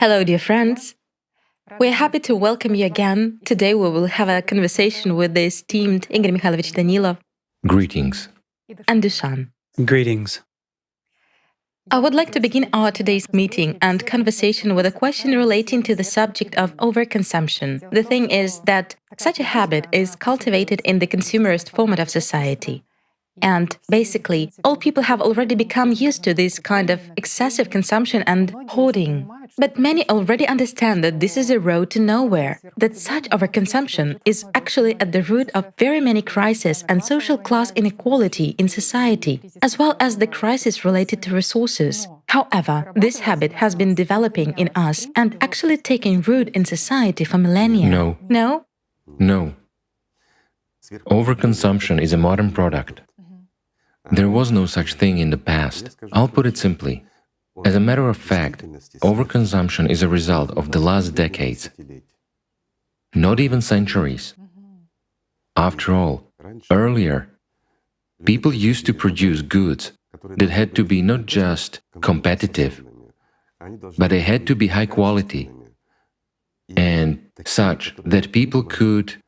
Hello, dear friends. We're happy to welcome you again. Today we will have a conversation with the esteemed Igor Mikhailovich Danilov Greetings. and Dushan. Greetings. I would like to begin our today's meeting and conversation with a question relating to the subject of overconsumption. The thing is that such a habit is cultivated in the consumerist format of society. And basically, all people have already become used to this kind of excessive consumption and hoarding. But many already understand that this is a road to nowhere, that such overconsumption is actually at the root of very many crises and social class inequality in society, as well as the crisis related to resources. However, this habit has been developing in us and actually taking root in society for millennia. No. No? No. Overconsumption is a modern product. There was no such thing in the past. I'll put it simply. As a matter of fact, overconsumption is a result of the last decades, not even centuries. After all, earlier, people used to produce goods that had to be not just competitive, but they had to be high quality and such that people could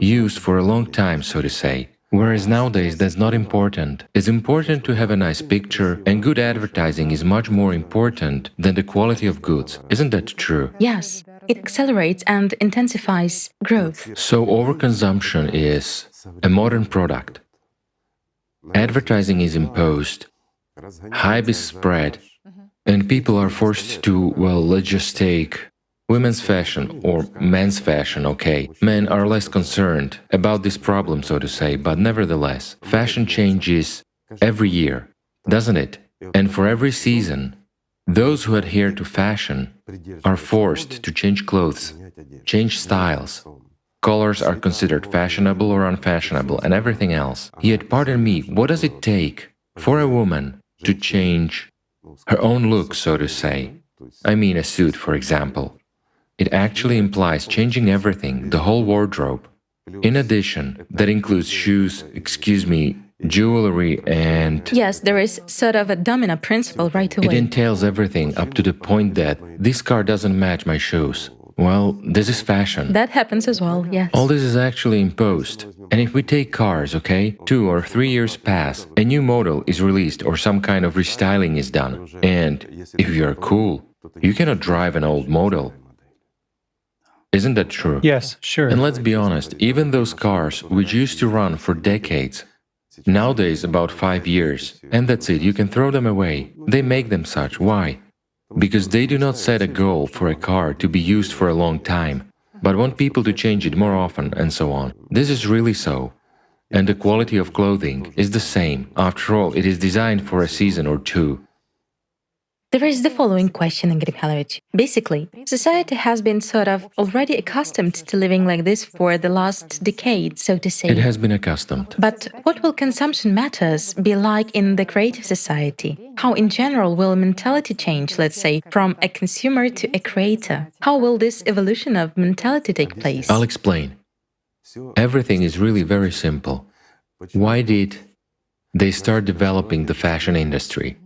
use for a long time, so to say. Whereas nowadays that's not important. It's important to have a nice picture, and good advertising is much more important than the quality of goods. Isn't that true? Yes, it accelerates and intensifies growth. So overconsumption is a modern product. Advertising is imposed, hype is spread, and people are forced to, well, let's just take women's fashion or men's fashion, okay. Men are less concerned about this problem, so to say, but nevertheless, fashion changes every year, doesn't it? And for every season, those who adhere to fashion are forced to change clothes, change styles. Colors are considered fashionable or unfashionable and everything else. Yet, pardon me, what does it take for a woman to change her own look, so to say? I mean a suit, for example. It actually implies changing everything, the whole wardrobe. In addition, that includes shoes, jewelry and… Yes, there is sort of a domino principle right away. It entails everything up to the point that this car doesn't match my shoes. Well, this is fashion. That happens as well, yes. All this is actually imposed. And if we take cars, okay, 2 or 3 years pass, a new model is released or some kind of restyling is done. And if you're cool, you cannot drive an old model. Isn't that true? Yes, sure. And let's be honest, even those cars which used to run for decades, nowadays about 5 years, and that's it, you can throw them away. They make them such. Why? Because they do not set a goal for a car to be used for a long time, but want people to change it more often and so on. This is really so. And the quality of clothing is the same. After all, it is designed for a season or two. There is the following question, Igor Mikhailovich. Basically, society has been sort of already accustomed to living like this for the last decade, so to say. It has been accustomed. But what will consumption matters be like in the creative society? How in general will mentality change, let's say, from a consumer to a creator? How will this evolution of mentality take place? I'll explain. Everything is really very simple. Why did they start developing the fashion industry?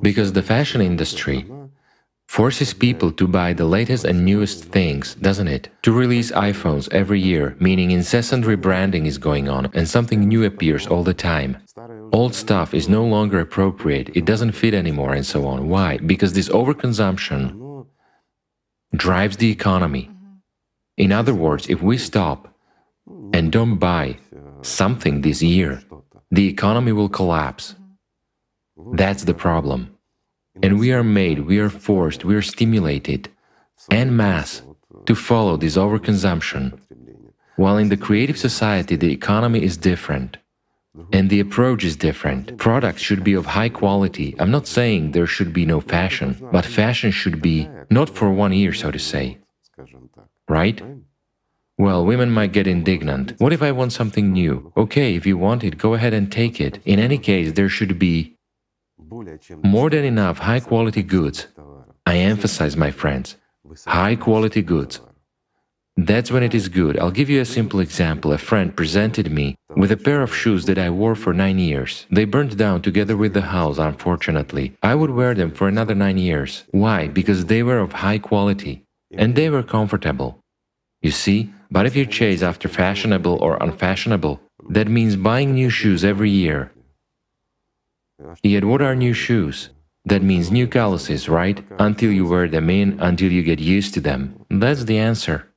Because the fashion industry forces people to buy the latest and newest things, doesn't it? To release iPhones every year, meaning incessant rebranding is going on and something new appears all the time. Old stuff is no longer appropriate, it doesn't fit anymore and so on. Why? Because this overconsumption drives the economy. In other words, if we stop and don't buy something this year, the economy will collapse. That's the problem. And we are forced, we are stimulated en masse to follow this overconsumption. While in the creative society, the economy is different. And the approach is different. Products should be of high quality. I'm not saying there should be no fashion, but fashion should be not for 1 year, so to say. Right? Well, women might get indignant. What if I want something new? Okay, if you want it, go ahead and take it. In any case, there should be more than enough high-quality goods. I emphasize, my friends, high-quality goods. That's when it is good. I'll give you a simple example. A friend presented me with a pair of shoes that I wore for 9 years. They burned down together with the house, unfortunately. I would wear them for another 9 years. Why? Because they were of high quality and they were comfortable. You see? But if you chase after fashionable or unfashionable, that means buying new shoes every year. Yet what are new shoes? That means new calluses, right? Until you wear them in, until you get used to them. That's the answer.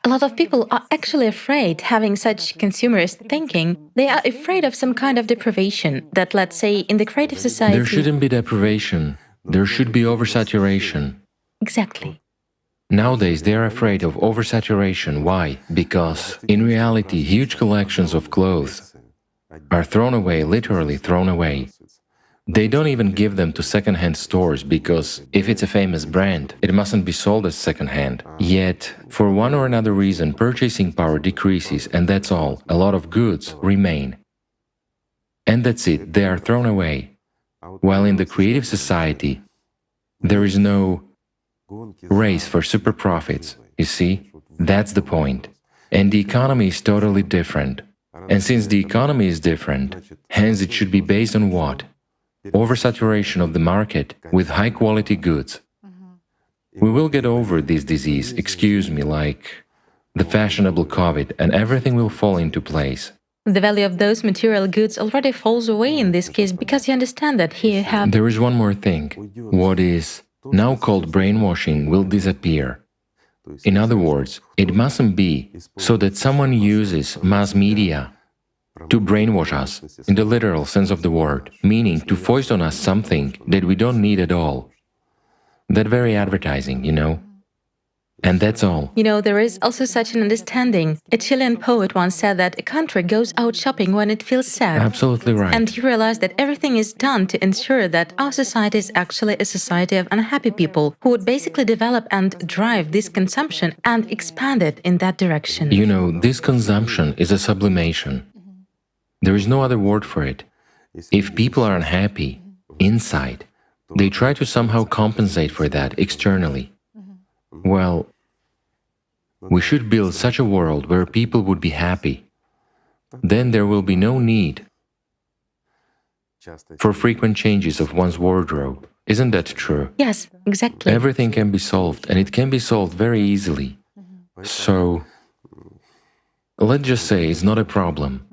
A lot of people are actually afraid having such consumerist thinking. They are afraid of some kind of deprivation that, let's say, in the creative society... There shouldn't be deprivation. There should be oversaturation. Exactly. Nowadays, they are afraid of oversaturation. Why? Because, in reality, huge collections of clothes are thrown away, literally thrown away. They don't even give them to second-hand stores because if it's a famous brand, it mustn't be sold as second-hand. Yet, for one or another reason, purchasing power decreases and that's all. A lot of goods remain. And that's it, they are thrown away. While in the creative society, there is no race for super profits, you see? That's the point. And the economy is totally different. And since the economy is different, hence it should be based on what? Oversaturation of the market with high-quality goods. We will get over this disease, excuse me, like the fashionable COVID, and everything will fall into place. The value of those material goods already falls away in this case because you understand that here have... There is one more thing. What is now called brainwashing will disappear. In other words, it mustn't be so that someone uses mass media to brainwash us, in the literal sense of the word, meaning to foist on us something that we don't need at all. That very advertising, you know? And that's all. You know, there is also such an understanding. A Chilean poet once said that a country goes out shopping when it feels sad. Absolutely right. And you realize that everything is done to ensure that our society is actually a society of unhappy people who would basically develop and drive this consumption and expand it in that direction. You know, this consumption is a sublimation. There is no other word for it. If people are unhappy inside, they try to somehow compensate for that externally. Well, we should build such a world where people would be happy. Then there will be no need for frequent changes of one's wardrobe. Isn't that true? Yes, exactly. Everything can be solved, and it can be solved very easily. So, let's just say it's not a problem.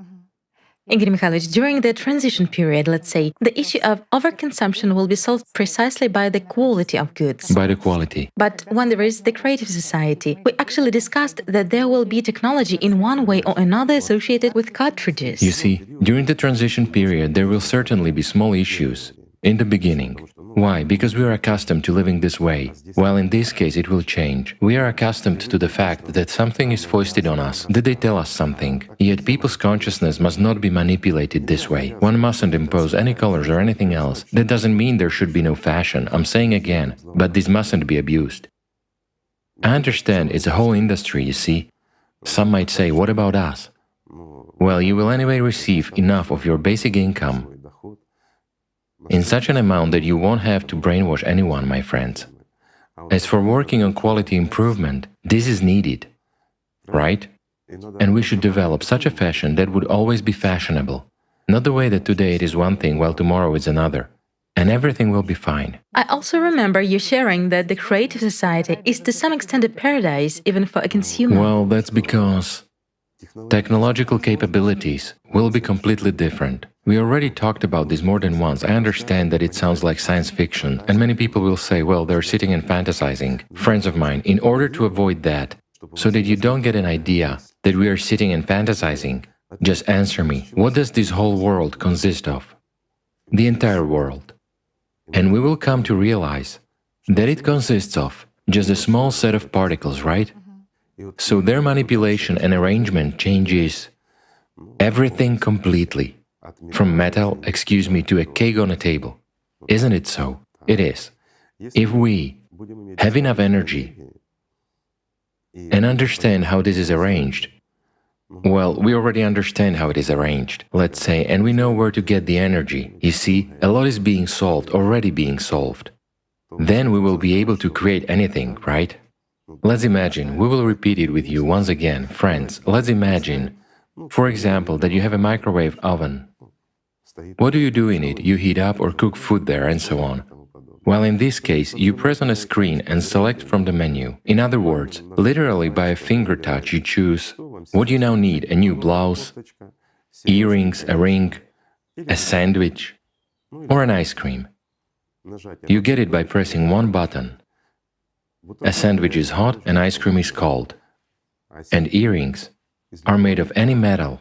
Igor Mikhailovich, during the transition period, let's say, the issue of overconsumption will be solved precisely by the quality of goods. By the quality. But when there is the creative society, we actually discussed that there will be technology in one way or another associated with cartridges. You see, during the transition period, there will certainly be small issues in the beginning. Why? Because we are accustomed to living this way. While in this case it will change. We are accustomed to the fact that something is foisted on us, that they tell us something. Yet people's consciousness must not be manipulated this way. One mustn't impose any colors or anything else. That doesn't mean there should be no fashion, I'm saying again, but this mustn't be abused. I understand it's a whole industry, you see. Some might say, what about us? Well, you will anyway receive enough of your basic income in such an amount that you won't have to brainwash anyone, my friends. As for working on quality improvement, this is needed, right? And we should develop such a fashion that would always be fashionable. Not the way that today it is one thing while tomorrow it's another. And everything will be fine. I also remember you sharing that the creative society is to some extent a paradise even for a consumer. Well, that's because technological capabilities will be completely different. We already talked about this more than once. I understand that it sounds like science fiction, and many people will say, well, they're sitting and fantasizing. Friends of mine, in order to avoid that, so that you don't get an idea that we are sitting and fantasizing, just answer me, what does this whole world consist of? The entire world. And we will come to realize that it consists of just a small set of particles, right? So their manipulation and arrangement changes everything completely. From metal, to a cake on a table. Isn't it so? It is. If we have enough energy and understand how this is arranged, well, we already understand how it is arranged, let's say, and we know where to get the energy. You see, a lot is being solved, already being solved. Then we will be able to create anything, right? Let's imagine, we will repeat it with you once again. Friends, let's imagine, for example, that you have a microwave oven. What do you do in it? You heat up or cook food there and so on. Well, in this case, you press on a screen and select from the menu. In other words, literally by a finger touch you choose what you now need: a new blouse, earrings, a ring, a sandwich, or an ice cream. You get it by pressing one button. A sandwich is hot, an ice cream is cold. And earrings are made of any metal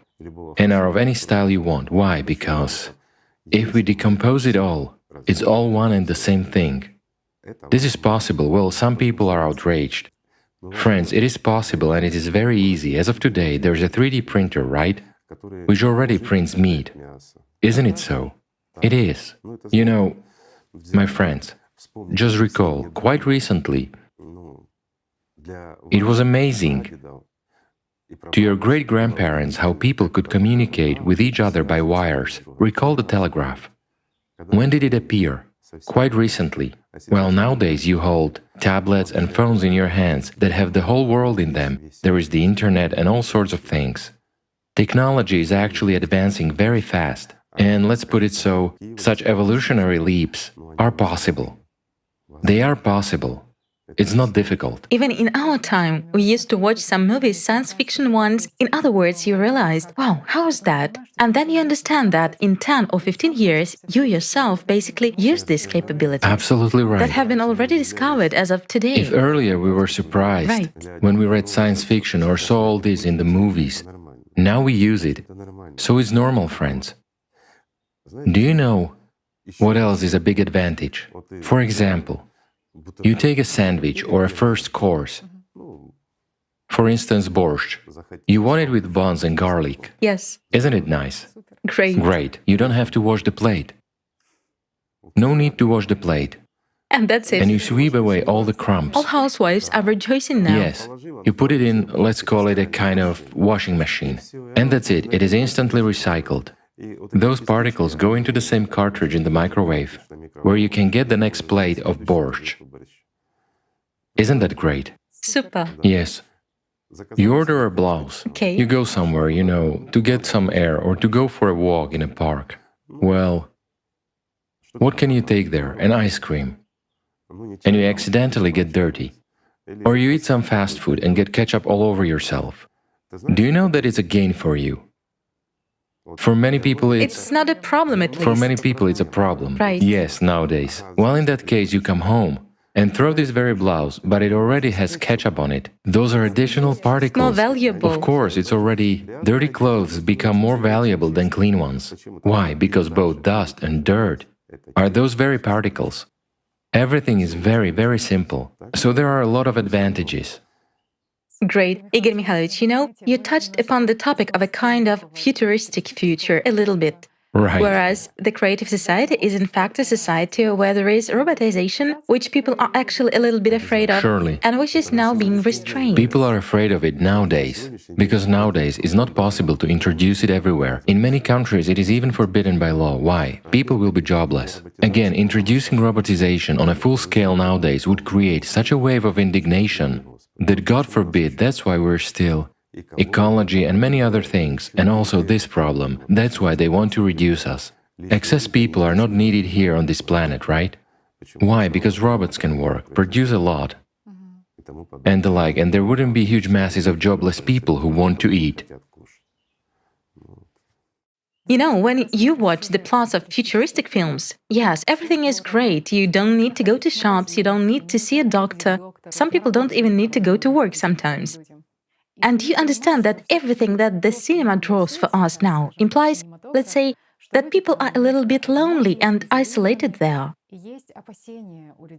and are of any style you want. Why? Because if we decompose it all, it's all one and the same thing. This is possible. Well, some people are outraged. Friends, it is possible and it is very easy. As of today, there's a 3D printer, right? Which already prints meat. Isn't it so? It is. You know, my friends, just recall, quite recently, it was amazing to your great-grandparents how people could communicate with each other by wires. Recall the telegraph. When did it appear? Quite recently. Well, nowadays you hold tablets and phones in your hands that have the whole world in them. There is the internet and all sorts of things. Technology is actually advancing very fast. And let's put it so, such evolutionary leaps are possible. They are possible. It's not difficult. Even in our time, we used to watch some movies, science fiction ones. In other words, you realized, wow, how is that? And then you understand that in 10 or 15 years, you yourself basically use these capabilities. Absolutely right. That have been already discovered as of today. If earlier we were surprised when we read science fiction or saw all this in the movies, now we use it. So it's normal, friends. Do you know what else is a big advantage? For example, you take a sandwich or a first course, for instance, borscht. You want it with buns and garlic. Yes. Isn't it nice? Great. Great. You don't have to wash the plate. No need to wash the plate. And that's it. And you sweep away all the crumbs. All housewives are rejoicing now. Yes. You put it in, let's call it a kind of washing machine. And that's it. It is instantly recycled. Those particles go into the same cartridge in the microwave, where you can get the next plate of borscht. Isn't that great? Super. Yes. You order a blouse. Okay. You go somewhere, you know, to get some air or to go for a walk in a park. Well, what can you take there? An ice cream. And you accidentally get dirty. Or you eat some fast food and get ketchup all over yourself. Do you know that it's a gain for you? For many people, It's not a problem, at least. For many people, it's a problem. Right. Yes, nowadays. Well, in that case, you come home and throw this very blouse, but it already has ketchup on it. Those are additional particles. More valuable. Of course, it's already... Dirty clothes become more valuable than clean ones. Why? Because both dust and dirt are those very particles. Everything is very, very simple. So there are a lot of advantages. Great. Igor Mikhailovich, you know, you touched upon the topic of a kind of futuristic future a little bit. Right. Whereas the creative society is in fact a society where there is robotization, which people are actually a little bit afraid of, Surely. and which is now being restrained. People are afraid of it nowadays, because nowadays it's not possible to introduce it everywhere. In many countries it is even forbidden by law. Why? People will be jobless. Again, introducing robotization on a full scale nowadays would create such a wave of indignation that, God forbid, that's why we're still... Ecology and many other things, and also this problem, that's why they want to reduce us. Excess people are not needed here on this planet, right? Why? Because robots can work, produce a lot, and the like, and there wouldn't be huge masses of jobless people who want to eat. You know, when you watch the plots of futuristic films, yes, everything is great. You don't need to go to shops, you don't need to see a doctor. Some people don't even need to go to work sometimes. And you understand that everything that the cinema draws for us now implies, let's say, that people are a little bit lonely and isolated there.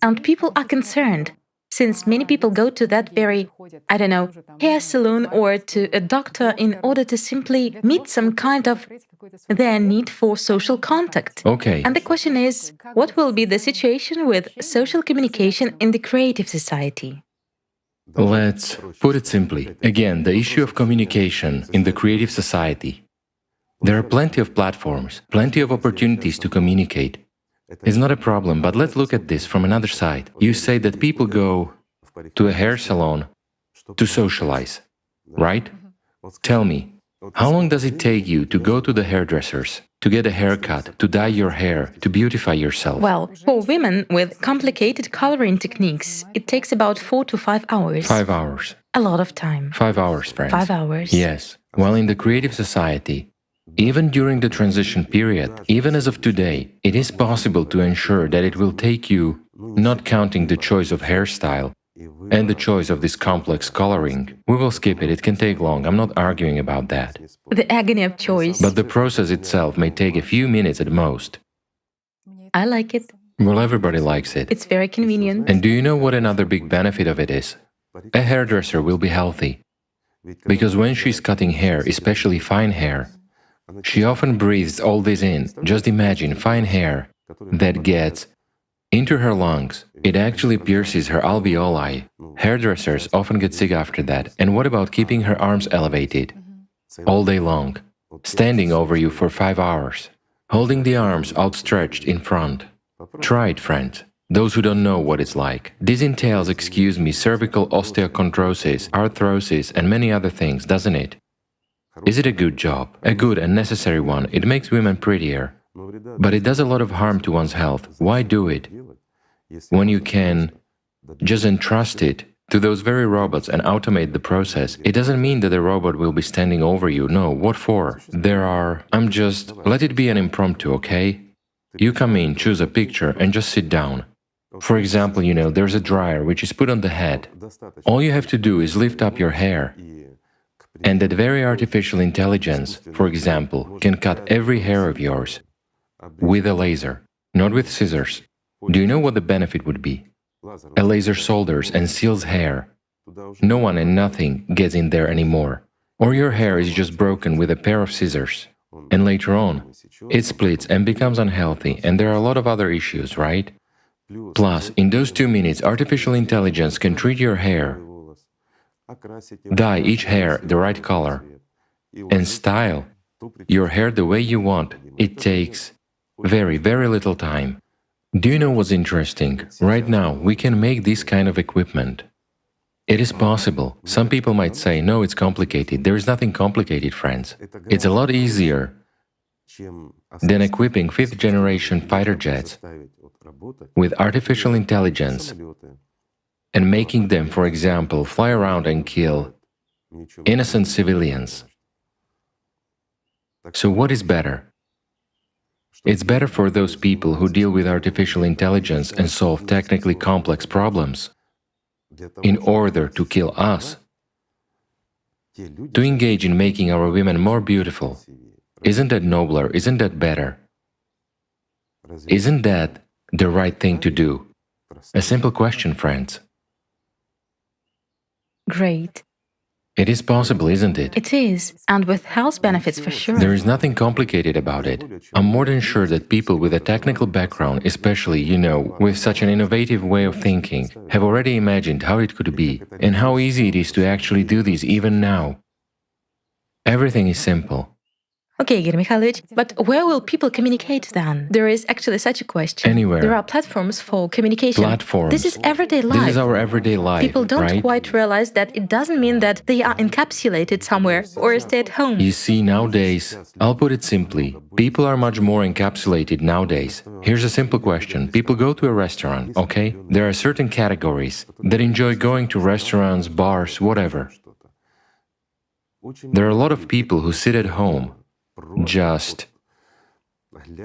And people are concerned, since many people go to that very, I don't know, hair salon or to a doctor in order to simply meet some kind of their need for social contact. Okay. And the question is, what will be the situation with social communication in the creative society? Let's put it simply. Again, the issue of communication in the creative society. There are plenty of platforms, plenty of opportunities to communicate. It's not a problem, but let's look at this from another side. You say that people go to a hair salon to socialize, right? Tell me, how long does it take you to go to the hairdressers, to get a haircut, to dye your hair, to beautify yourself? Well, for women with complicated coloring techniques, it takes about 4 to 5 hours. 5 hours. A lot of time. 5 hours, friends. 5 hours. Yes. While in the creative society, even during the transition period, even as of today, it is possible to ensure that it will take you, not counting the choice of hairstyle and the choice of this complex coloring. We will skip it, it can take long, I'm not arguing about that. The agony of choice. But the process itself may take a few minutes at most. I like it. Well, everybody likes it. It's very convenient. And do you know what another big benefit of it is? A hairdresser will be healthy. Because when she's cutting hair, especially fine hair, she often breathes all this in. Just imagine fine hair that gets into her lungs. It actually pierces her alveoli. Hairdressers often get sick after that. And what about keeping her arms elevated all day long, standing over you for 5 hours, holding the arms outstretched in front? Try it, friends. Those who don't know what it's like. This entails, excuse me, cervical osteochondrosis, arthrosis, and many other things, doesn't it? Is it a good job? A good and necessary one. It makes women prettier. But it does a lot of harm to one's health. Why do it? When you can just entrust it to those very robots and automate the process, it doesn't mean that the robot will be standing over you. No, what for? Let it be an impromptu, okay? You come in, choose a picture, and just sit down. For example, there's a dryer which is put on the head. All you have to do is lift up your hair. And that very artificial intelligence, for example, can cut every hair of yours with a laser, not with scissors. Do you know what the benefit would be? A laser solders and seals hair. No one and nothing gets in there anymore. Or your hair is just broken with a pair of scissors. And later on, it splits and becomes unhealthy, and there are a lot of other issues, right? Plus, in those 2 minutes, artificial intelligence can treat your hair, dye each hair the right color, and style your hair the way you want. It takes very, very little time. Do you know what's interesting? Right now, we can make this kind of equipment. It is possible. Some people might say, no, it's complicated. There is nothing complicated, friends. It's a lot easier than equipping 5th-generation fighter jets with artificial intelligence and making them, for example, fly around and kill innocent civilians. So what is better? It's better for those people who deal with artificial intelligence and solve technically complex problems in order to kill us, to engage in making our women more beautiful. Isn't that nobler? Isn't that better? Isn't that the right thing to do? A simple question, friends. Great. It is possible, isn't it? It is, and with health benefits for sure. There is nothing complicated about it. I'm more than sure that people with a technical background, especially, with such an innovative way of thinking, have already imagined how it could be, and how easy it is to actually do this even now. Everything is simple. Okay, Igor Mikhailovich, but where will people communicate then? There is actually such a question. Anywhere. There are platforms for communication. Platforms. This is everyday life. This is our everyday life, People don't right? quite realize that it doesn't mean that they are encapsulated somewhere or stay at home. You see, nowadays, I'll put it simply, people are much more encapsulated nowadays. Here's a simple question. People go to a restaurant, okay? There are certain categories that enjoy going to restaurants, bars, whatever. There are a lot of people who sit at home, just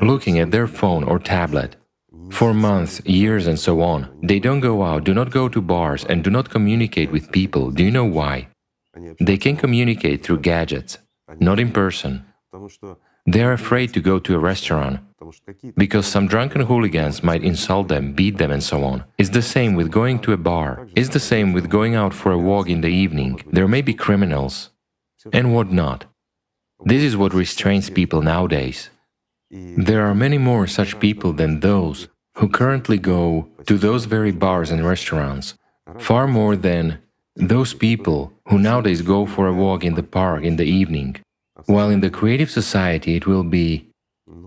looking at their phone or tablet for months, years, and so on. They don't go out, do not go to bars, and do not communicate with people. Do you know why? They can communicate through gadgets, not in person. They are afraid to go to a restaurant because some drunken hooligans might insult them, beat them, and so on. It's the same with going to a bar. It's the same with going out for a walk in the evening. There may be criminals and whatnot. This is what restrains people nowadays. There are many more such people than those who currently go to those very bars and restaurants, far more than those people who nowadays go for a walk in the park in the evening. While in the creative society it will be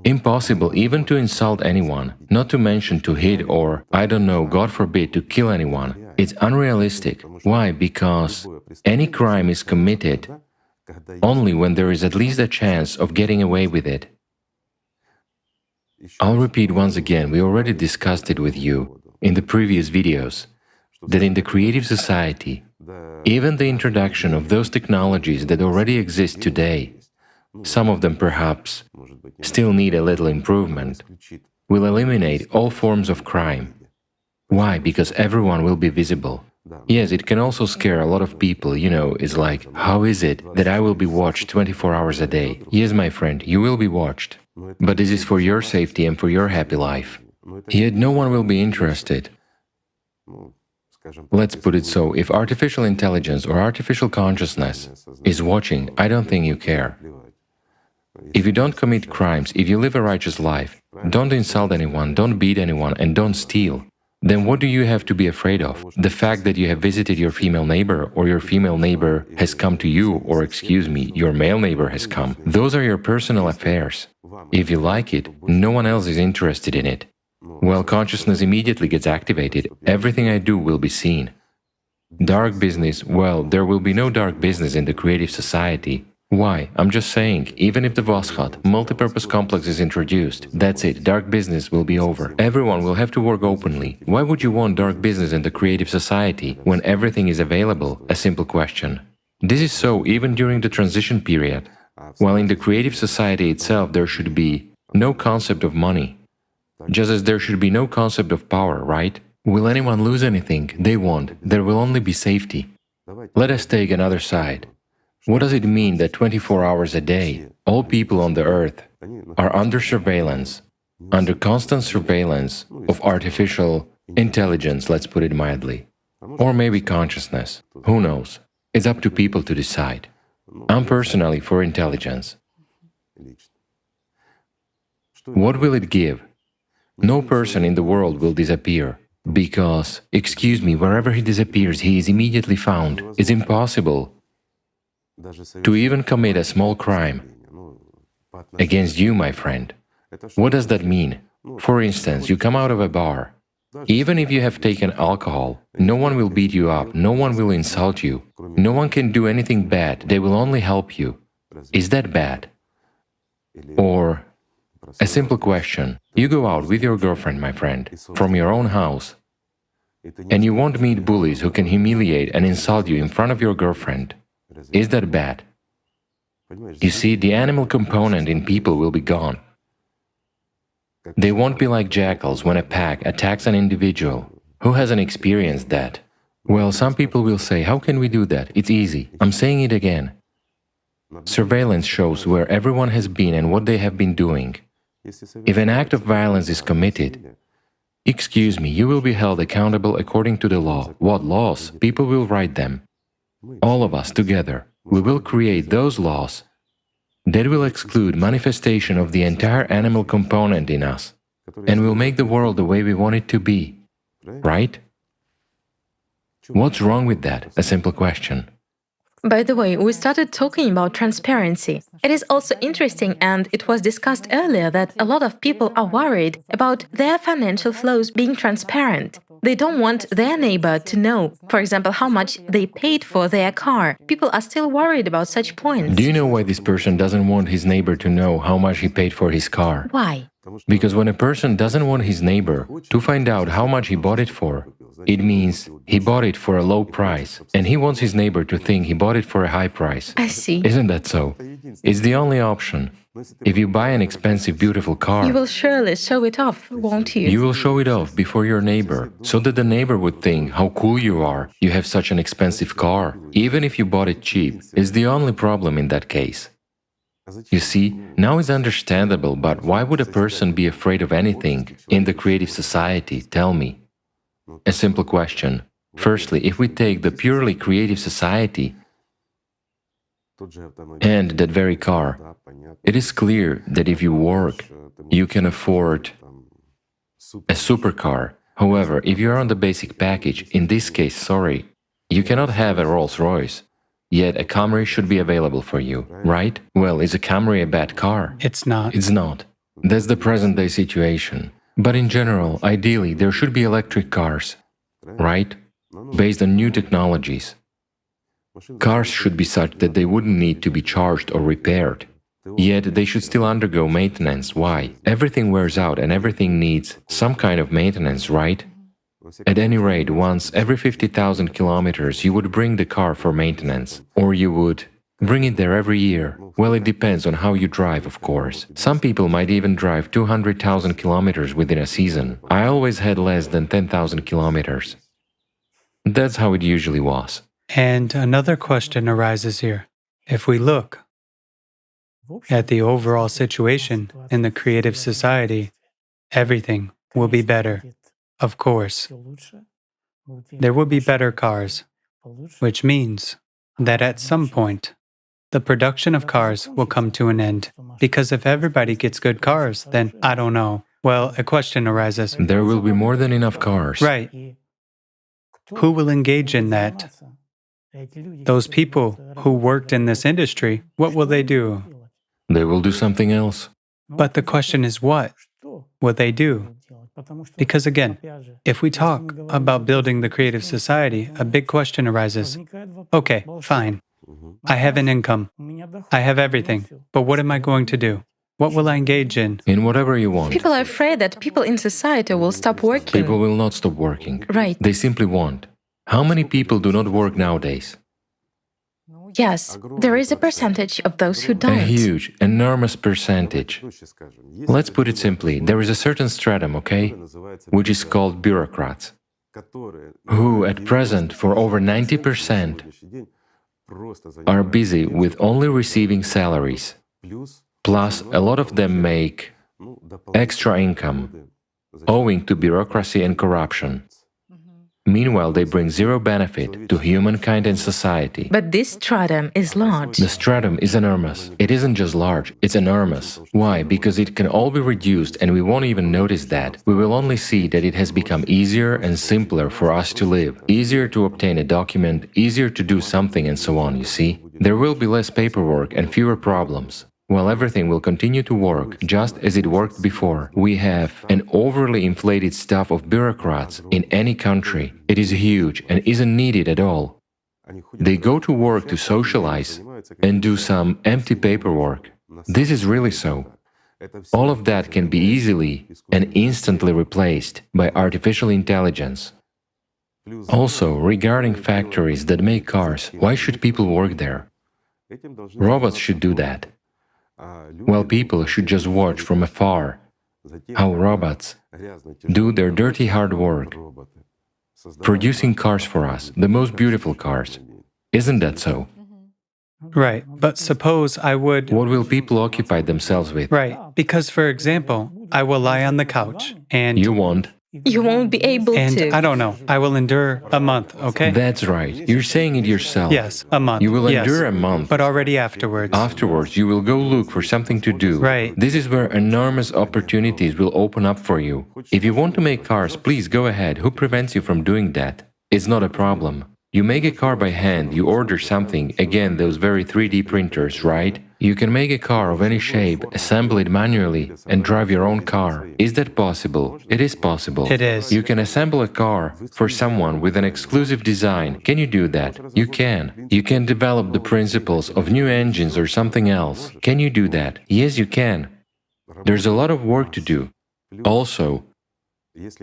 impossible even to insult anyone, not to mention to hit or, I don't know, God forbid, to kill anyone. It's unrealistic. Why? Because any crime is committed only when there is at least a chance of getting away with it. I'll repeat once again, we already discussed it with you in the previous videos, that in the creative society, even the introduction of those technologies that already exist today, some of them perhaps still need a little improvement, will eliminate all forms of crime. Why? Because everyone will be visible. Yes, it can also scare a lot of people, it's like, how is it that I will be watched 24 hours a day? Yes, my friend, you will be watched. But this is for your safety and for your happy life. Yet no one will be interested. Let's put it so, if artificial intelligence or artificial consciousness is watching, I don't think you care. If you don't commit crimes, if you live a righteous life, don't insult anyone, don't beat anyone, and don't steal, then what do you have to be afraid of? The fact that you have visited your female neighbor, or your female neighbor has come to you, or excuse me, your male neighbor has come. Those are your personal affairs. If you like it, no one else is interested in it. Well, consciousness immediately gets activated. Everything I do will be seen. Dark business, well, there will be no dark business in the creative society. Why? I'm just saying, even if the Voskhod multipurpose complex is introduced, that's it, dark business will be over. Everyone will have to work openly. Why would you want dark business in the creative society when everything is available? A simple question. This is so even during the transition period. While in the creative society itself there should be no concept of money, just as there should be no concept of power, right? Will anyone lose anything? They won't. There will only be safety. Let us take another side. What does it mean that 24 hours a day, all people on the earth are under surveillance, under constant surveillance of artificial intelligence, let's put it mildly, or maybe consciousness, who knows? It's up to people to decide. I'm personally for intelligence. What will it give? No person in the world will disappear, because, excuse me, wherever he disappears, he is immediately found. It's impossible to even commit a small crime against you, my friend. What does that mean? For instance, you come out of a bar. Even if you have taken alcohol, no one will beat you up, no one will insult you, no one can do anything bad, they will only help you. Is that bad? Or, a simple question, you go out with your girlfriend, my friend, from your own house, and you won't meet bullies who can humiliate and insult you in front of your girlfriend. Is that bad? You see, the animal component in people will be gone. They won't be like jackals when a pack attacks an individual. Who hasn't experienced that? Well, some people will say, how can we do that? It's easy. I'm saying it again. Surveillance shows where everyone has been and what they have been doing. If an act of violence is committed, excuse me, you will be held accountable according to the law. What laws? People will write them. All of us together, we will create those laws that will exclude manifestation of the entire animal component in us, and will make the world the way we want it to be, right? What's wrong with that? A simple question. By the way, we started talking about transparency. It is also interesting, and it was discussed earlier, that a lot of people are worried about their financial flows being transparent. They don't want their neighbor to know, for example, how much they paid for their car. People are still worried about such points. Do you know why this person doesn't want his neighbor to know how much he paid for his car? Why? Because when a person doesn't want his neighbor to find out how much he bought it for, it means he bought it for a low price, and he wants his neighbor to think he bought it for a high price. I see. Isn't that so? It's the only option. If you buy an expensive, beautiful car, You will surely show it off, won't you? you will show it off before your neighbor, so that the neighbor would think how cool you are, you have such an expensive car. Even if you bought it cheap, it's the only problem in that case. You see, now it's understandable, but why would a person be afraid of anything in the creative society? Tell me. A simple question. Firstly, if we take the purely creative society and that very car, it is clear that if you work, you can afford a supercar. However, if you are on the basic package, in this case, sorry, you cannot have a Rolls-Royce. Yet a Camry should be available for you, right? Well, is a Camry a bad car? It's not. It's not. That's the present-day situation. But in general, ideally, there should be electric cars, right? based on new technologies. Cars should be such that they wouldn't need to be charged or repaired. Yet they should still undergo maintenance. Why? Everything wears out and everything needs some kind of maintenance, right? At any rate, once every 50,000 kilometers you would bring the car for maintenance, or you would bring it there every year. Well, it depends on how you drive, of course. Some people might even drive 200,000 kilometers within a season. I always had less than 10,000 kilometers. That's how it usually was. And another question arises here. If we look at the overall situation in the creative society, everything will be better. Of course, there will be better cars, which means that at some point, the production of cars will come to an end. Because if everybody gets good cars, then I don't know. Well, a question arises. There will be more than enough cars. Right. Who will engage in that? Those people who worked in this industry, what will they do? They will do something else. But the question is, what will they do? Because again, if we talk about building the creative society, a big question arises. Okay, fine. I have an income. I have everything. But what am I going to do? What will I engage in? In whatever you want. People are afraid that people in society will stop working. People will not stop working. Right. They simply won't. How many people do not work nowadays? Yes, there is a percentage of those who A don't. huge, enormous percentage. Let's put it simply, there is a certain stratum, okay, which is called bureaucrats, who at present, for over 90%, are busy with only receiving salaries. Plus, a lot of them make extra income, owing to bureaucracy and corruption. Meanwhile, they bring zero benefit to humankind and society. But this stratum is large. The stratum is enormous. It isn't just large, it's enormous. Why? Because it can all be reduced and we won't even notice that. We will only see that it has become easier and simpler for us to live. Easier to obtain a document, easier to do something and so on, you see? There will be less paperwork and fewer problems. While everything will continue to work just as it worked before, we have an overly inflated staff of bureaucrats in any country. It is huge and isn't needed at all. They go to work to socialize and do some empty paperwork. This is really so. All of that can be easily and instantly replaced by artificial intelligence. Also, regarding factories that make cars, why should people work there? Robots should do that. Well, people should just watch from afar how robots do their dirty hard work, producing cars for us, the most beautiful cars. Isn't that so? Right, but suppose I would... What will people occupy themselves with? Right, because for example, I will lie on the couch and... You won't. You won't be able And to. I don't know, I will endure a month, okay? That's right. You're saying it yourself. Yes, a month. You will yes. endure a month. But already afterwards. Afterwards, you will go look for something to do. Right. This is where enormous opportunities will open up for you. If you want to make cars, please go ahead. Who prevents you from doing that? It's not a problem. You make a car by hand, you order something, again, those very 3D printers, right? You can make a car of any shape, assemble it manually, and drive your own car. Is that possible? It is possible. It is. You can assemble a car for someone with an exclusive design. Can you do that? You can. You can develop the principles of new engines or something else. Can you do that? Yes, you can. There's a lot of work to do. Also,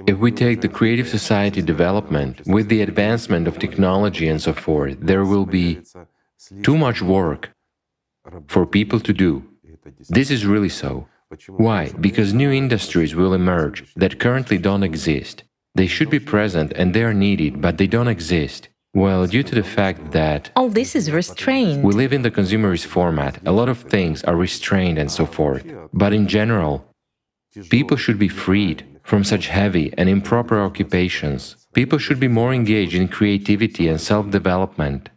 if we take the creative society development with the advancement of technology and so forth, there will be too much work for people to do. This is really so. Why? Because new industries will emerge that currently don't exist. They should be present and they are needed, but they don't exist. Well, due to the fact that All this is restrained. we live in the consumerist format, a lot of things are restrained and so forth. But in general, people should be freed from such heavy and improper occupations. People should be more engaged in creativity and self-development.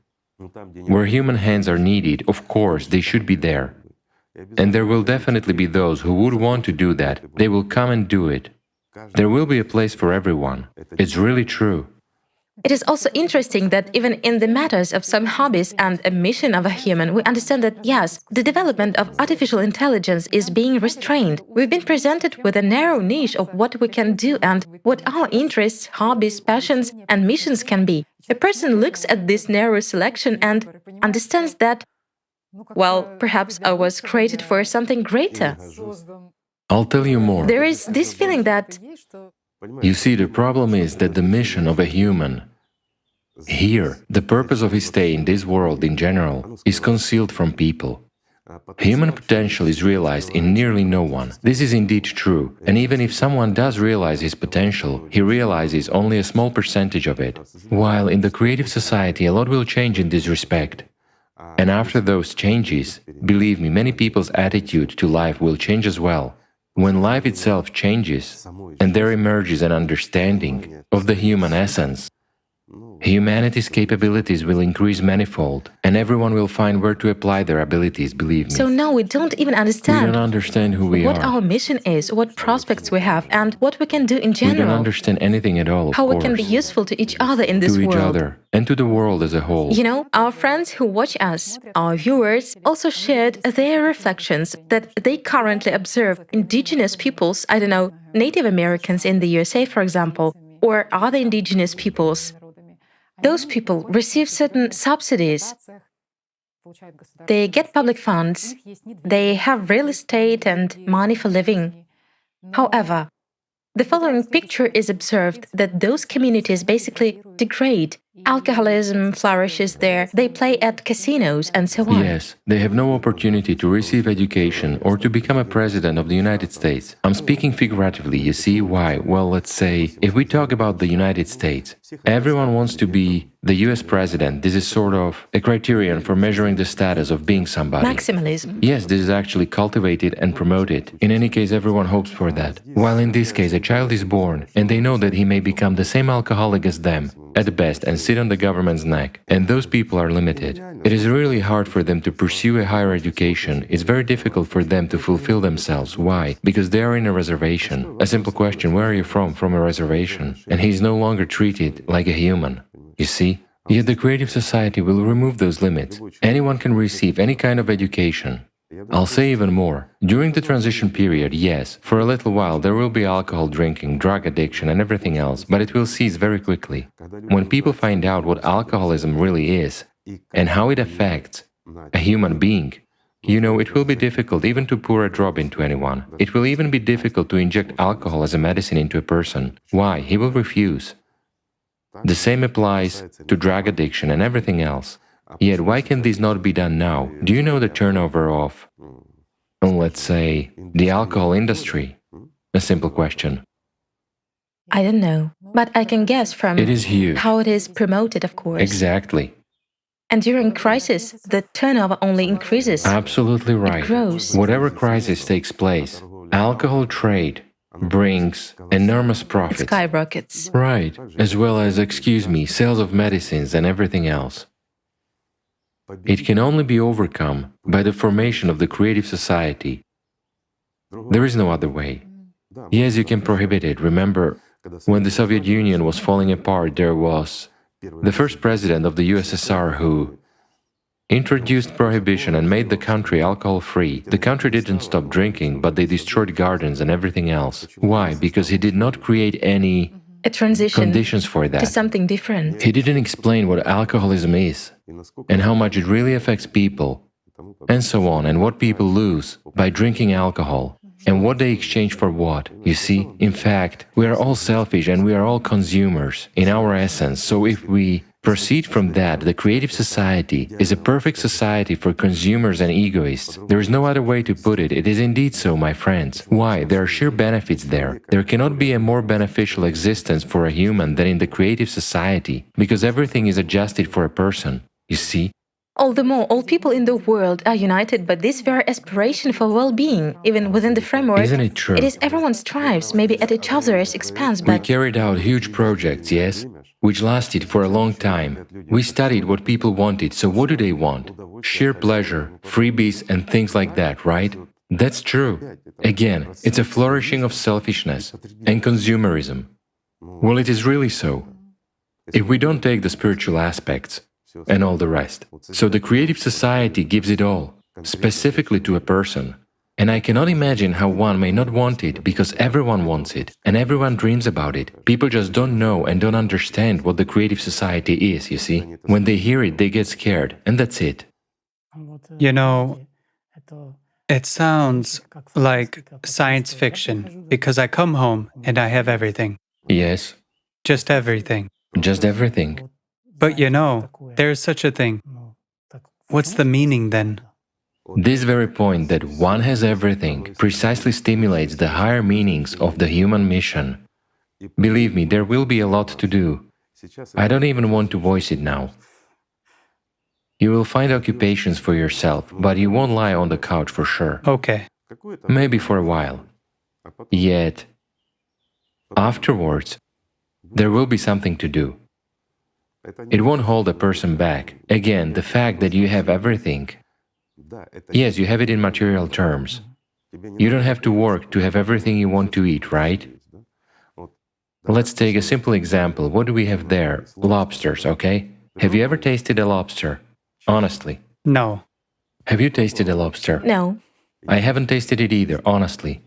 Where human hands are needed, of course, they should be there. And there will definitely be those who would want to do that. They will come and do it. There will be a place for everyone. It's really true. It is also interesting that even in the matters of some hobbies and a mission of a human, we understand that, yes, the development of artificial intelligence is being restrained. We've been presented with a narrow niche of what we can do and what our interests, hobbies, passions, and missions can be. A person looks at this narrow selection and understands that, well, perhaps I was created for something greater. I'll tell you more. There is this feeling that You see, the problem is that the mission of a human here, the purpose of his stay in this world in general, is concealed from people. Human potential is realized in nearly no one. This is indeed true, and even if someone does realize his potential, he realizes only a small percentage of it. While in the creative society a lot will change in this respect. And after those changes, believe me, many people's attitude to life will change as well. When life itself changes, and there emerges an understanding of the human essence, humanity's capabilities will increase manifold, and everyone will find where to apply their abilities, believe me. so now we don't even We understand don't understand who we what are. our mission is, what prospects we have, and what we can do in We don't general, understand anything at all, of how we course. can be useful to each other in this To each world. other, and to the world as a whole. You know, our friends who watch us, our viewers, also shared their reflections that they currently observe indigenous peoples, I don't know, Native Americans in the USA, for example, or other indigenous peoples. Those people receive certain subsidies. They get public funds, they have real estate and money for living. However, the following picture is observed that those communities basically degrade. Alcoholism flourishes there, they play at casinos and so on. Yes, they have no opportunity to receive education or to become a president of the United States. I'm speaking figuratively, you see why? Well, let's say, if we talk about the United States, everyone wants to be the US president. This is sort of a criterion for measuring the status of being somebody. Maximalism. Yes, this is actually cultivated and promoted. In any case, everyone hopes for that. While in this case, a child is born, and they know that he may become the same alcoholic as them, at the best, and sit on the government's neck. And those people are limited. It is really hard for them to pursue a higher education. It's very difficult for them to fulfill themselves. Why? Because they are in a reservation. A simple question, where are you from? From a reservation. And he is no longer treated like a human. You see? Yet the creative society will remove those limits. Anyone can receive any kind of education. I'll say even more. During the transition period, yes, for a little while there will be alcohol drinking, drug addiction and everything else, but it will cease very quickly. When people find out what alcoholism really is and how it affects a human being, you know, it will be difficult even to pour a drop into anyone. It will even be difficult to inject alcohol as a medicine into a person. Why? He will refuse. The same applies to drug addiction and everything else. Yet why can this not be done now? Do you know the turnover of, let's say, the alcohol industry? A simple question. I don't know, but I can guess from It is huge. how it is promoted, of course. Exactly. And during crisis, the turnover only increases. Absolutely right. grows. Whatever crisis takes place, alcohol trade brings enormous It profits. skyrockets. Right, as well as, excuse me, sales of medicines and everything else. It can only be overcome by the formation of the creative society. There is no other way. Yes, you can prohibit it. Remember, when the Soviet Union was falling apart, there was the first president of the USSR who introduced prohibition and made the country alcohol-free. The country didn't stop drinking, but they destroyed gardens and everything else. Why? Because he did not create any A transition conditions for to that. something different. He didn't explain what alcoholism is, and how much it really affects people, and so on, and what people lose by drinking alcohol, and what they exchange for what. You see, in fact, we are all selfish and we are all consumers in our essence, so if we proceed from that, the creative society is a perfect society for consumers and egoists. There is no other way to put it. It is indeed so, my friends. Why? There are sheer benefits there. There cannot be a more beneficial existence for a human than in the creative society, because everything is adjusted for a person. You see? All the more, all people in the world are united by this very aspiration for well-being, even within the framework. Isn't it true? It is everyone strives, maybe at each other's expense, We but carried out huge projects, yes, which lasted for a long time. We studied what people wanted, so what do they want? Sheer pleasure, freebies and things like that, right? That's true. Again, it's a flourishing of selfishness and consumerism. Well, it is really so. if we don't take the spiritual aspects and all the rest. So the creative society gives it all, specifically to a person. And I cannot imagine how one may not want it, because everyone wants it, and everyone dreams about it. People just don't know and don't understand what the creative society is, you see? When they hear it, they get scared, and that's it. You know, it sounds like science fiction, because I come home and I have everything. Yes, Just everything. just everything. But you know, there's such a thing. What's the meaning then? This very point that one has everything precisely stimulates the higher meanings of the human mission. Believe me, there will be a lot to do. I don't even want to voice it now. You will find occupations for yourself, but you won't lie on the couch for sure. Okay. Maybe for a while. Yet, afterwards, there will be something to do. It won't hold a person back. Again, the fact that you have everything. Yes, you have it in material terms. You don't have to work to have everything you want to eat, right? Let's take a simple example. What do we have there? Lobsters, okay? Have you ever tasted a lobster? Honestly. No. Have you tasted a lobster? No. I haven't tasted it either, honestly.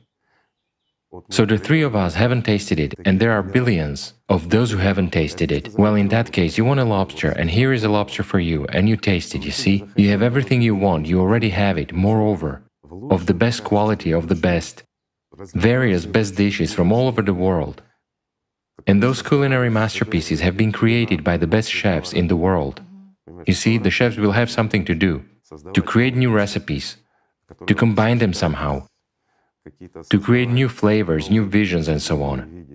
So the three of us haven't tasted it, and there are billions of those who haven't tasted it. Well, in that case, you want a lobster, and here is a lobster for you, and you taste it, you see? You have everything you want, you already have it, moreover, of the best quality, of the best, various best dishes from all over the world. And those culinary masterpieces have been created by the best chefs in the world. You see, the chefs will have something to do, to create new recipes, to combine them somehow, to create new flavors, new visions, and so on.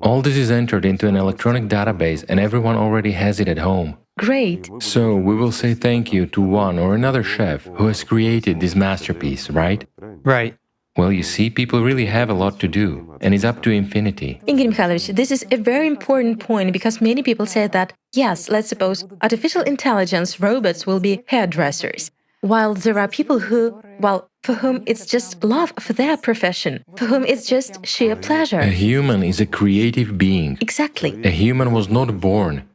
All this is entered into an electronic database, and everyone already has it at home. Great. So we will say thank you to one or another chef who has created this masterpiece, right? Right. Well, you see, people really have a lot to do, and it's up to infinity. Igor Mikhailovich, this is a very important point, because many people say that, yes, let's suppose artificial intelligence robots will be hairdressers, while there are people who, well, for whom it's just love for their profession, for whom it's just sheer pleasure. A human is a creative being. Exactly. A human was not born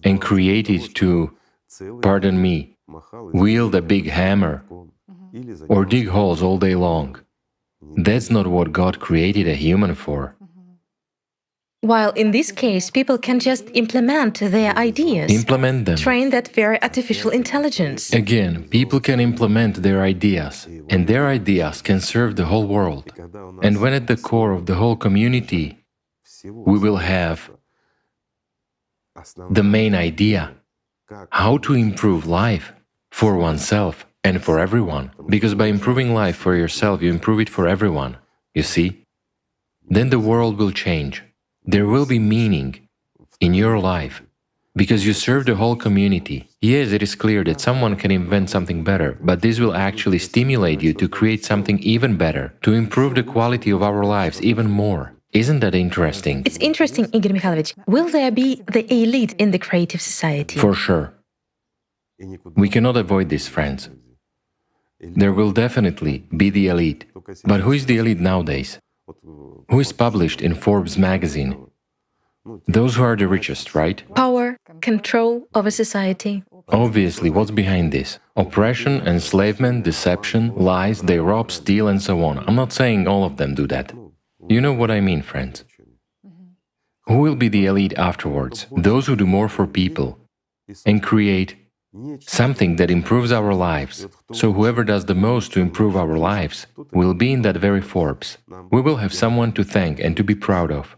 and created to, pardon me, wield a big hammer or dig holes all day long. That's not what God created a human for. While in this case, people can just implement their ideas, Implement them. train that very artificial intelligence. Again, people can implement their ideas, and their ideas can serve the whole world. And when at the core of the whole community, we will have the main idea, how to improve life for oneself and for everyone. Because by improving life for yourself, you improve it for everyone, you see? Then the world will change. There will be meaning in your life, because you serve the whole community. Yes, it is clear that someone can invent something better, but this will actually stimulate you to create something even better, to improve the quality of our lives even more. Isn't that interesting? It's interesting, Igor Mikhailovich. Will there be the elite in the creative society? For sure. We cannot avoid this, friends. There will definitely be the elite. But who is the elite nowadays? Who is published in Forbes magazine? Those who are the richest, right? Power, control over society. Obviously, what's behind this? Oppression, enslavement, deception, lies, they rob, steal, and so on. I'm not saying all of them do that. You know what I mean, friends. Who will be the elite afterwards? Those who do more for people and create something that improves our lives. So whoever does the most to improve our lives will be in that very Forbes. We will have someone to thank and to be proud of.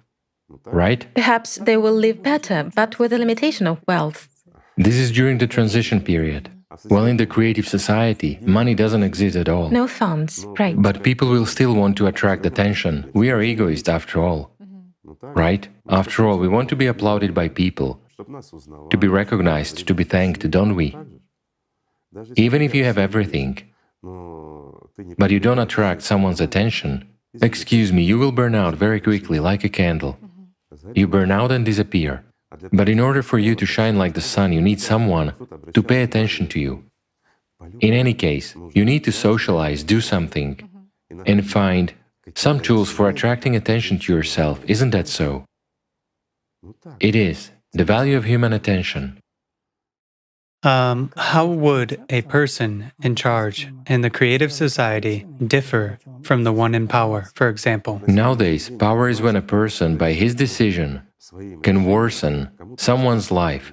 Right? Perhaps they will live better, but with a limitation of wealth. This is during the transition period. While in the creative society, money doesn't exist at all. No funds, right. But people will still want to attract attention. We are egoists after all. Right? After all, we want to be applauded by people, to be recognized, to be thanked, don't we? Even if you have everything, but you don't attract someone's attention, excuse me, you will burn out very quickly like a candle. You burn out and disappear. But in order for you to shine like the sun, you need someone to pay attention to you. In any case, you need to socialize, do something, and find some tools for attracting attention to yourself. Isn't that so? It is. the value of human attention. How would a person in charge in the creative society differ from the one in power, for example? Nowadays, power is when a person, by his decision, can worsen someone's life,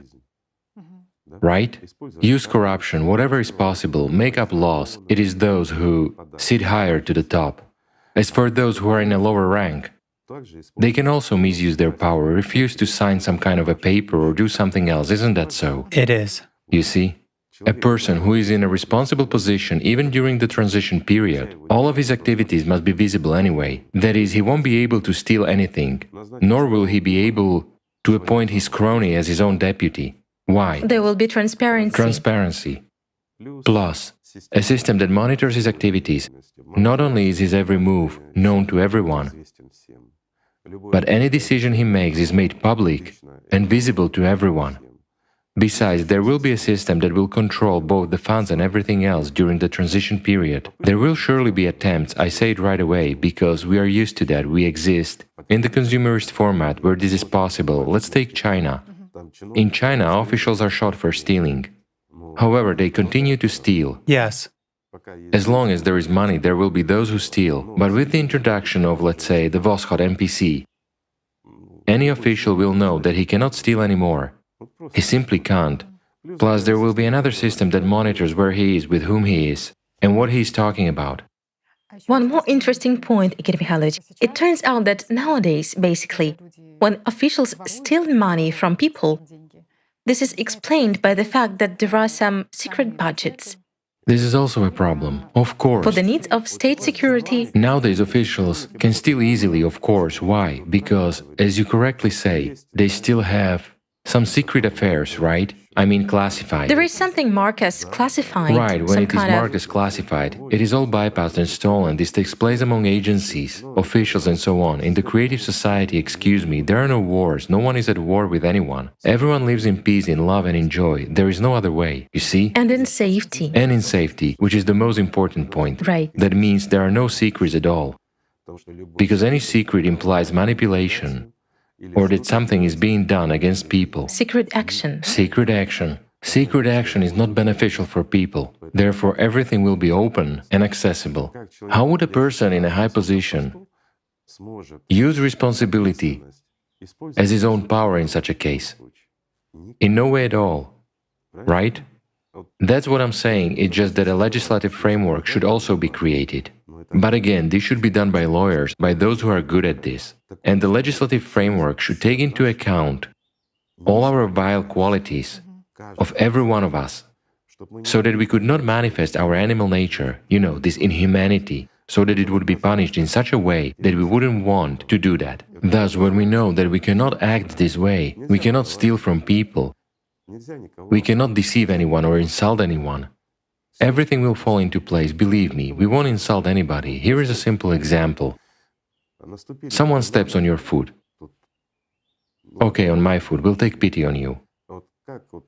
right? Use corruption, whatever is possible, make up laws. It is those who sit higher to the top. As for those who are in a lower rank, they can also misuse their power, refuse to sign some kind of a paper or do something else, isn't that so? It is. You see, a person who is in a responsible position even during the transition period, all of his activities must be visible anyway. That is, he won't be able to steal anything, nor will he be able to appoint his crony as his own deputy. Why? There will be transparency. Transparency. Plus, a system that monitors his activities. Not only is his every move known to everyone, but any decision he makes is made public and visible to everyone. Besides, there will be a system that will control both the funds and everything else during the transition period. There will surely be attempts, I say it right away, because we are used to that, we exist. In the consumerist format where this is possible, let's take China. In China, officials are shot for stealing. However, they continue to steal. Yes. As long as there is money, there will be those who steal. But with the introduction of, let's say, the Voshod NPC, any official will know that he cannot steal anymore. He simply can't. Plus, there will be another system that monitors where he is, with whom he is, and what he is talking about. One more interesting point, Igor Mikhailovich. It turns out that nowadays, basically, when officials steal money from people, this is explained by the fact that there are some secret budgets. This is also a problem, of course. For the needs of state security. Nowadays, officials can steal easily, of course. Why? Because, as you correctly say, they still have some secret affairs, right? I mean classified. There is something marked as classified. Right, when it is marked as classified, it is all bypassed and stolen. This takes place among agencies, officials and so on. In the creative society, excuse me, there are no wars, no one is at war with anyone. Everyone lives in peace, in love and in joy. There is no other way, you see? And in safety. And in safety, which is the most important point. Right. That means there are no secrets at all. Because any secret implies manipulation, or that something is being done against people. Secret action. Secret action. Secret action is not beneficial for people. Therefore, everything will be open and accessible. How would a person in a high position use responsibility as his own power in such a case? In no way at all, right? That's what I'm saying, it's just that a legislative framework should also be created. But again, this should be done by lawyers, by those who are good at this. And the legislative framework should take into account all our vile qualities of every one of us, so that we could not manifest our animal nature, you know, this inhumanity, so that it would be punished in such a way that we wouldn't want to do that. Thus, when we know that we cannot act this way, we cannot steal from people, we cannot deceive anyone or insult anyone, everything will fall into place, believe me, we won't insult anybody. Here is a simple example. Someone steps on your foot. Okay, on my foot, we'll take pity on you.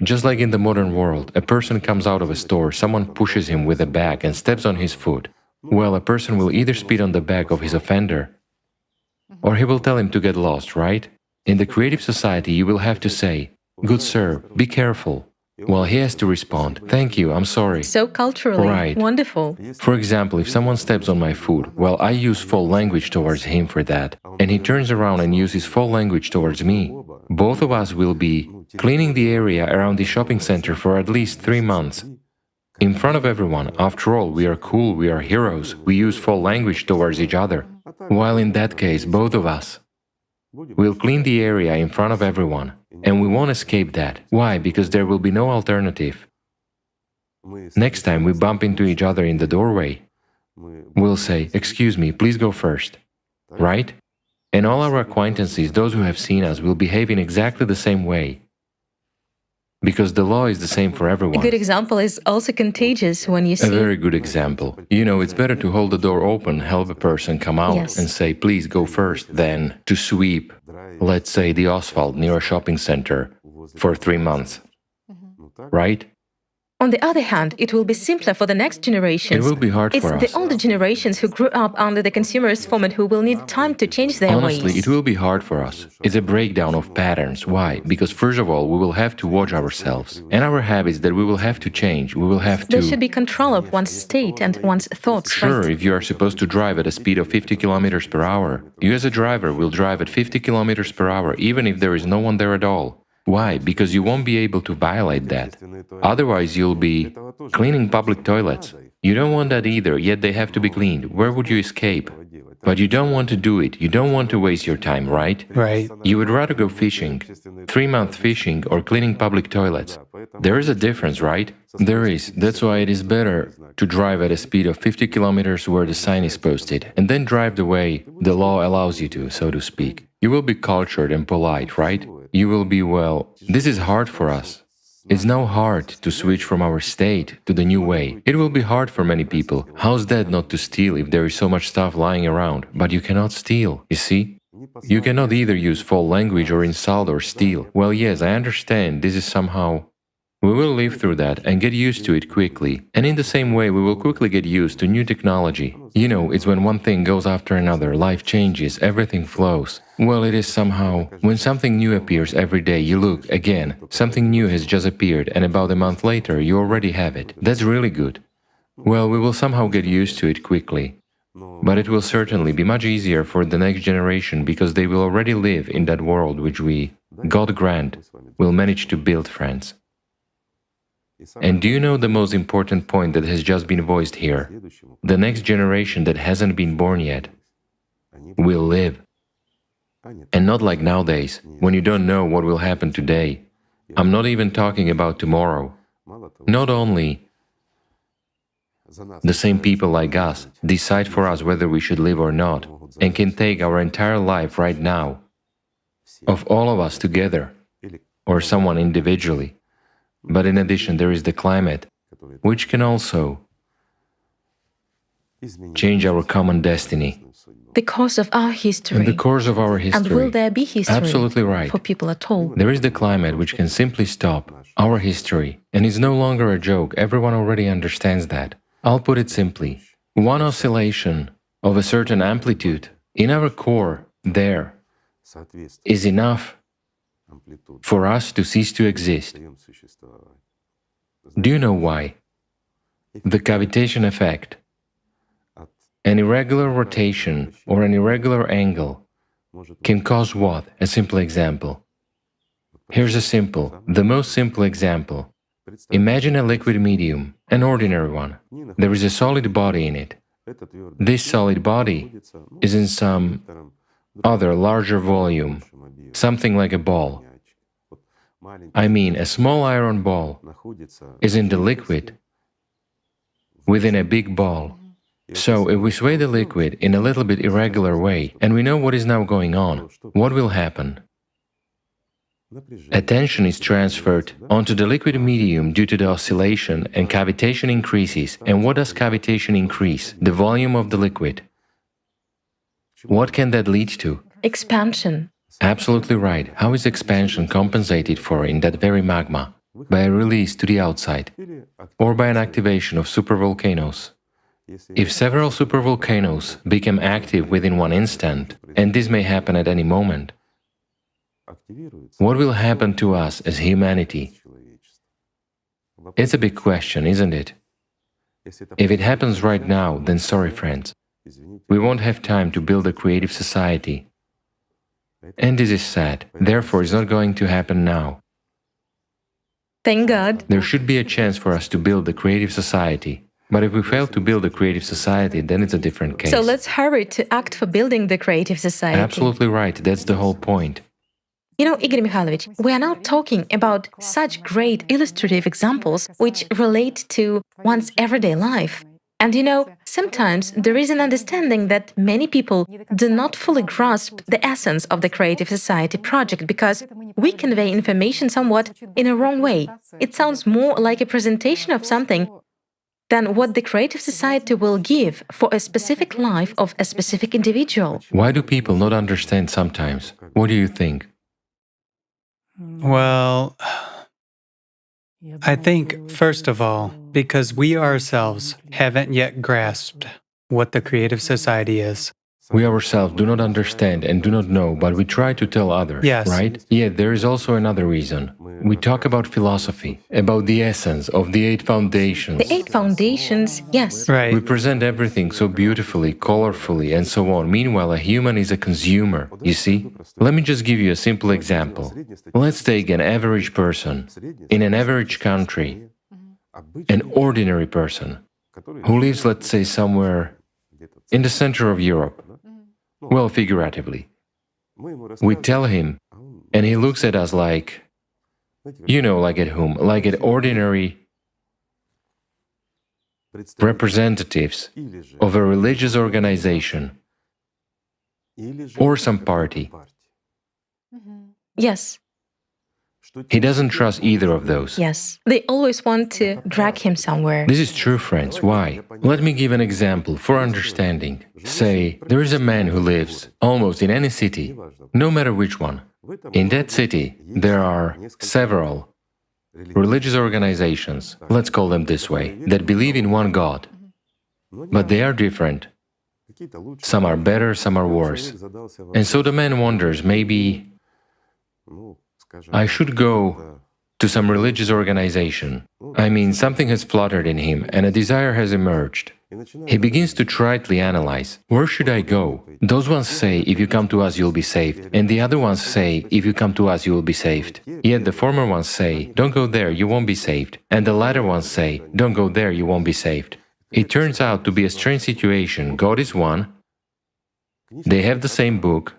Just like in the modern world, a person comes out of a store, someone pushes him with a bag and steps on his foot. Well, a person will either spit on the back of his offender, or he will tell him to get lost, right? In the creative society, you will have to say, "Good sir, be careful." Well, he has to respond, "Thank you, I'm sorry." So culturally, right. Wonderful. For example, if someone steps on my foot, well, I use foul language towards him for that, and he turns around and uses foul language towards me. Both of us will be cleaning the area around the shopping center for at least 3 months. In front of everyone, after all, we are cool, we are heroes, we use foul language towards each other. While in that case, both of us will clean the area in front of everyone. And we won't escape that. Why? Because there will be no alternative. Next time we bump into each other in the doorway, we'll say, "Excuse me, please go first." Right? And all our acquaintances, those who have seen us, will behave in exactly the same way. Because the law is the same for everyone. A good example is also contagious when you see... A very good example. You know, it's better to hold the door open, help a person come out Yes. and say, "Please go first," than to sweep, let's say, the asphalt near a shopping center for 3 months. Right? On the other hand, it will be simpler for the next generations. It will be hard It's for the us. older generations who grew up under the consumerist format who will need time to change their Honestly, ways. it will be hard for us. It's a breakdown of patterns. Why? Because first of all, we will have to watch ourselves and our habits that we will have to change. We will have to... There should be control of one's state and one's thoughts, Sure, right? if you are supposed to drive at a speed of 50 kilometers per hour, you as a driver will drive at 50 kilometers per hour even if there is no one there at all. Why? Because you won't be able to violate that. Otherwise, you'll be cleaning public toilets. You don't want that either, yet they have to be cleaned. Where would you escape? But you don't want to do it. You don't want to waste your time, right? Right. You would rather go fishing, 3-month fishing, or cleaning public toilets. There is a difference, right? There is. That's why it is better to drive at a speed of 50 kilometers where the sign is posted, and then drive the way the law allows you to, so to speak. You will be cultured and polite, right? You will be, well, this is hard for us. It's now hard to switch from our state to the new way. It will be hard for many people. How's that not to steal if there is so much stuff lying around? But you cannot steal, you see? You cannot either use foul language or insult or steal. Well, yes, I understand this is somehow... We will live through that and get used to it quickly. And in the same way, we will quickly get used to new technology. You know, it's when one thing goes after another, life changes, everything flows. Well, it is somehow, when something new appears every day, you look, again, something new has just appeared, and about a month later, you already have it. That's really good. Well, we will somehow get used to it quickly. But it will certainly be much easier for the next generation because they will already live in that world which we, God grant, will manage to build, friends. And do you know the most important point that has just been voiced here? The next generation that hasn't been born yet will live. And not like nowadays, when you don't know what will happen today. I'm not even talking about tomorrow. Not only the same people like us decide for us whether we should live or not, and can take our entire life right now, of all of us together, or someone individually. But in addition, there is the climate, which can also change our common destiny. The course of our history. In the course of our history. And will there be history Absolutely right. for people at all? There is the climate which can simply stop our history, and is no longer a joke. Everyone already understands that. I'll put it simply. One oscillation of a certain amplitude in our core there is enough for us to cease to exist. Do you know why? The cavitation effect, an irregular rotation or an irregular angle, can cause what? A simple example. Here's the most simple example. Imagine a liquid medium, an ordinary one. There is a solid body in it. This solid body is in some other larger volume, something like a ball. I mean, a small iron ball is in the liquid within a big ball. So if we sway the liquid in a little bit irregular way, and we know what is now going on, what will happen? Attention is transferred onto the liquid medium due to the oscillation, and cavitation increases. And what does cavitation increase? The volume of the liquid. What can that lead to? Expansion. Absolutely right. How is expansion compensated for in that very magma? By a release to the outside, or by an activation of supervolcanoes. If several supervolcanoes become active within one instant, and this may happen at any moment, what will happen to us as humanity? It's a big question, isn't it? If it happens right now, then sorry, friends. We won't have time to build a creative society. And this is sad. Therefore, it's not going to happen now. Thank God. There should be a chance for us to build a creative society. But if we fail to build a creative society, then it's a different case. So let's hurry to act for building the creative society. Absolutely right. That's the whole point. You know, Igor Mikhailovich, we are now talking about such great illustrative examples which relate to one's everyday life. And you know, sometimes there is an understanding that many people do not fully grasp the essence of the Creative Society project because we convey information somewhat in a wrong way. It sounds more like a presentation of something than what the Creative Society will give for a specific life of a specific individual. Why do people not understand sometimes? What do you think? Well, I think, first of all, because we ourselves haven't yet grasped what the creative society is. We ourselves do not understand and do not know, but we try to tell others, Yes. right? Yet there is also another reason. We talk about philosophy, about the essence of the 8 foundations. The 8 foundations, yes. Right. We present everything so beautifully, colorfully, and so on. Meanwhile, a human is a consumer, you see? Let me just give you a simple example. Let's take an average person in an average country, an ordinary person, who lives, let's say, somewhere in the center of Europe. Well, figuratively. We tell him, and he looks at us like, you know, like at whom? Like at ordinary representatives of a religious organization or some party. Yes, He doesn't trust either of those. yes. They always want to drag him somewhere. This is true, friends. Why? Let me give an example for understanding. Say, there is a man who lives almost in any city, no matter which one. In that city, there are several religious organizations, let's call them this way, that believe in one God. But they are different. Some are better, some are worse. And so the man wonders, maybe I should go to some religious organization. I mean, something has fluttered in him and a desire has emerged. He begins to tritely analyze, where should I go? Those ones say, if you come to us, you'll be saved. And the other ones say, if you come to us, you will be saved. Yet the former ones say, don't go there, you won't be saved. And the latter ones say, don't go there, you won't be saved. It turns out to be a strange situation. God is one, they have the same book,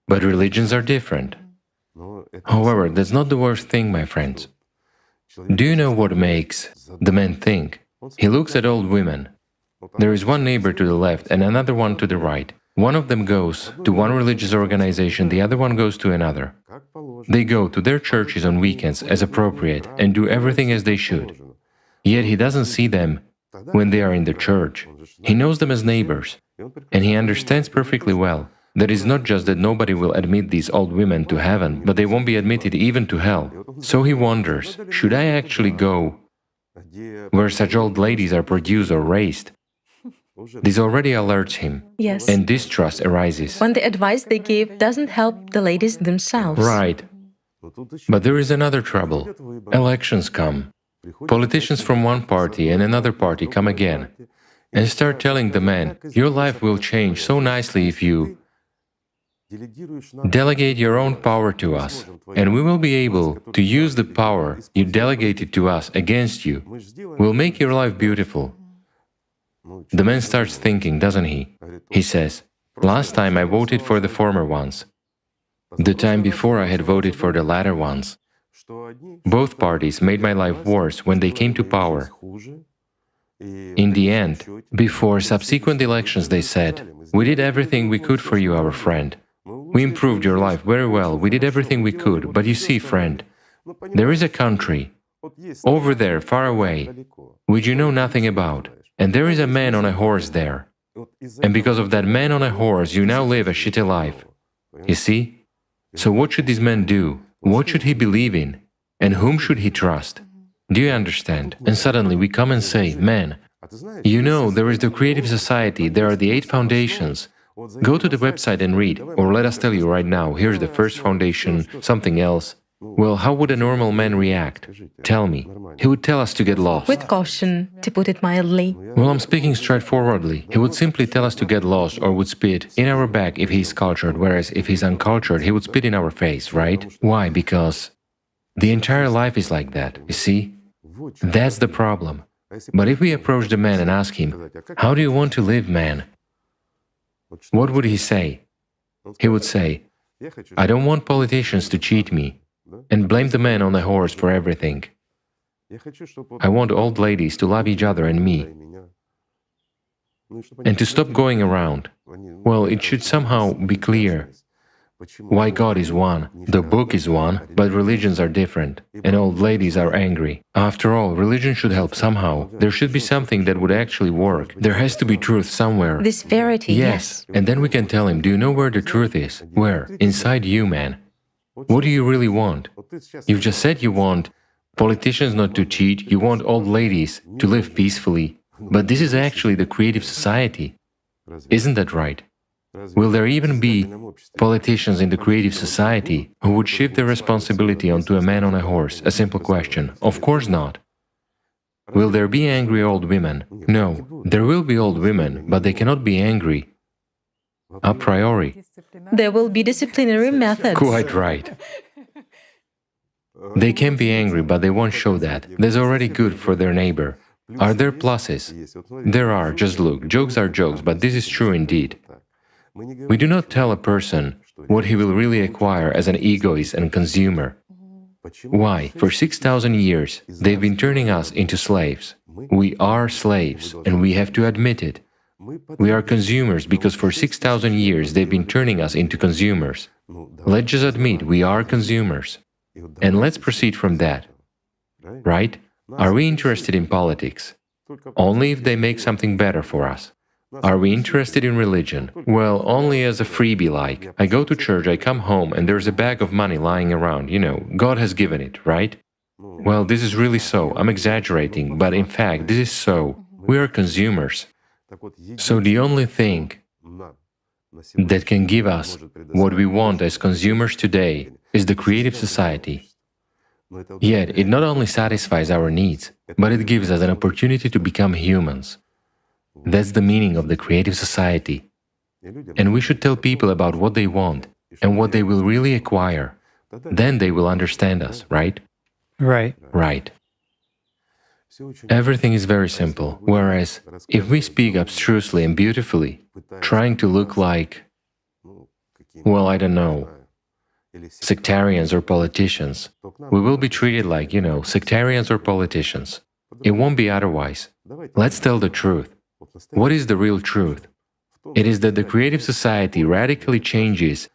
but religions are different. However, that's not the worst thing, my friends. Do you know what makes the man think? He looks at old women. There is one neighbor to the left and another one to the right. One of them goes to one religious organization, the other one goes to another. They go to their churches on weekends as appropriate and do everything as they should. Yet he doesn't see them when they are in the church. He knows them as neighbors, and he understands perfectly well that it's not just that nobody will admit these old women to heaven, but they won't be admitted even to hell. So he wonders, should I actually go where such old ladies are produced or raised? This already alerts him, Yes. and distrust arises. When the advice they give doesn't help the ladies themselves. Right. But there is another trouble. Elections come. Politicians from one party and another party come again and start telling the man, your life will change so nicely if you delegate your own power to us, and we will be able to use the power you delegated to us against you. We'll make your life beautiful. The man starts thinking, doesn't he? He says, last time I voted for the former ones. The time before I had voted for the latter ones. Both parties made my life worse when they came to power. In the end, before subsequent elections, they said, we did everything we could for you, our friend. We improved your life very well, we did everything we could, but you see, friend, there is a country, over there, far away, which you know nothing about, and there is a man on a horse there. And because of that man on a horse, you now live a shitty life. You see? So what should this man do? What should he believe in? And whom should he trust? Do you understand? And suddenly we come and say, man, you know, there is the creative society, there are the 8 foundations. Go to the website and read, or let us tell you right now, here's the first foundation, something else. Well, how would a normal man react? Tell me. He would tell us to get lost. With caution, to put it mildly. Well, I'm speaking straightforwardly. He would simply tell us to get lost or would spit in our back if he's cultured, whereas if he's uncultured, he would spit in our face, right? Why? Because the entire life is like that, you see? That's the problem. But if we approach the man and ask him, how do you want to live, man? What would he say? He would say, I don't want politicians to cheat me and blame the man on the horse for everything. I want old ladies to love each other and me, and to stop going around. Well, it should somehow be clear why God is one, the book is one, but religions are different, and old ladies are angry. After all, religion should help somehow. There should be something that would actually work. There has to be truth somewhere. This verity, yes. And then we can tell him, do you know where the truth is? Where? Inside you, man. What do you really want? You've just said you want politicians not to cheat, you want old ladies to live peacefully. But this is actually the creative society. Isn't that right? Will there even be politicians in the creative society who would shift their responsibility onto a man on a horse? A simple question. Of course not. Will there be angry old women? No. There will be old women, but they cannot be angry a priori. There will be disciplinary methods. Quite right. They can be angry, but they won't show that. That's already good for their neighbor. Are there pluses? There are, just look. Jokes are jokes, but this is true indeed. We do not tell a person what he will really acquire as an egoist and consumer. Why? For 6,000 years, they've been turning us into slaves. We are slaves, and we have to admit it. We are consumers because for 6,000 years they've been turning us into consumers. Let's just admit we are consumers. And let's proceed from that. Right? Are we interested in politics? Only if they make something better for us. Are we interested in religion? Well, only as a freebie like. I go to church, I come home, and there's a bag of money lying around, God has given it, right? Well, this is really so. I'm exaggerating, but in fact, this is so. We are consumers. So the only thing that can give us what we want as consumers today is the creative society. Yet, it not only satisfies our needs, but it gives us an opportunity to become humans. That's the meaning of the creative society. And we should tell people about what they want and what they will really acquire. Then they will understand us, right? Right. Right. Everything is very simple, whereas if we speak abstrusely and beautifully, trying to look like, well, I don't know, sectarians or politicians, we will be treated like, sectarians or politicians. It won't be otherwise. Let's tell the truth. What is the real truth? It is that the creative society radically changes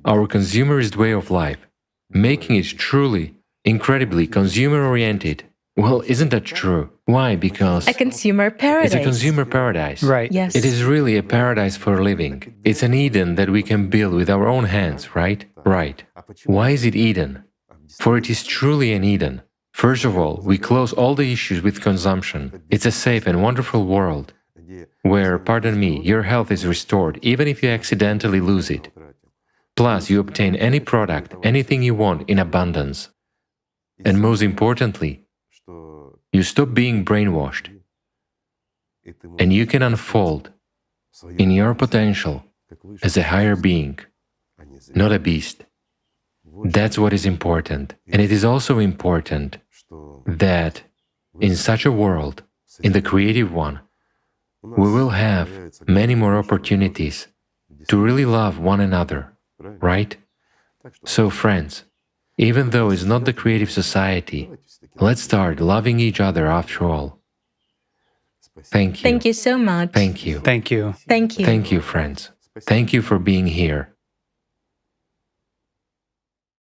our consumerist way of life, making it truly, incredibly consumer-oriented. Well, isn't that true? Why? Because A consumer paradise. it's a consumer paradise. Right. Yes. It is really a paradise for living. It's an Eden that we can build with our own hands, right? Right. Why is it Eden? For it is truly an Eden. First of all, we close all the issues with consumption. It's a safe and wonderful world where, pardon me, your health is restored even if you accidentally lose it. Plus, you obtain any product, anything you want in abundance. And most importantly, you stop being brainwashed, and you can unfold in your potential as a higher being, not a beast. That's what is important. And it is also important that in such a world, in the creative one, we will have many more opportunities to really love one another, right? So friends, even though it's not the creative society, let's start loving each other after all. Thank you. Thank you so much. Thank you. Thank you. Thank you. Thank you, friends. Thank you for being here.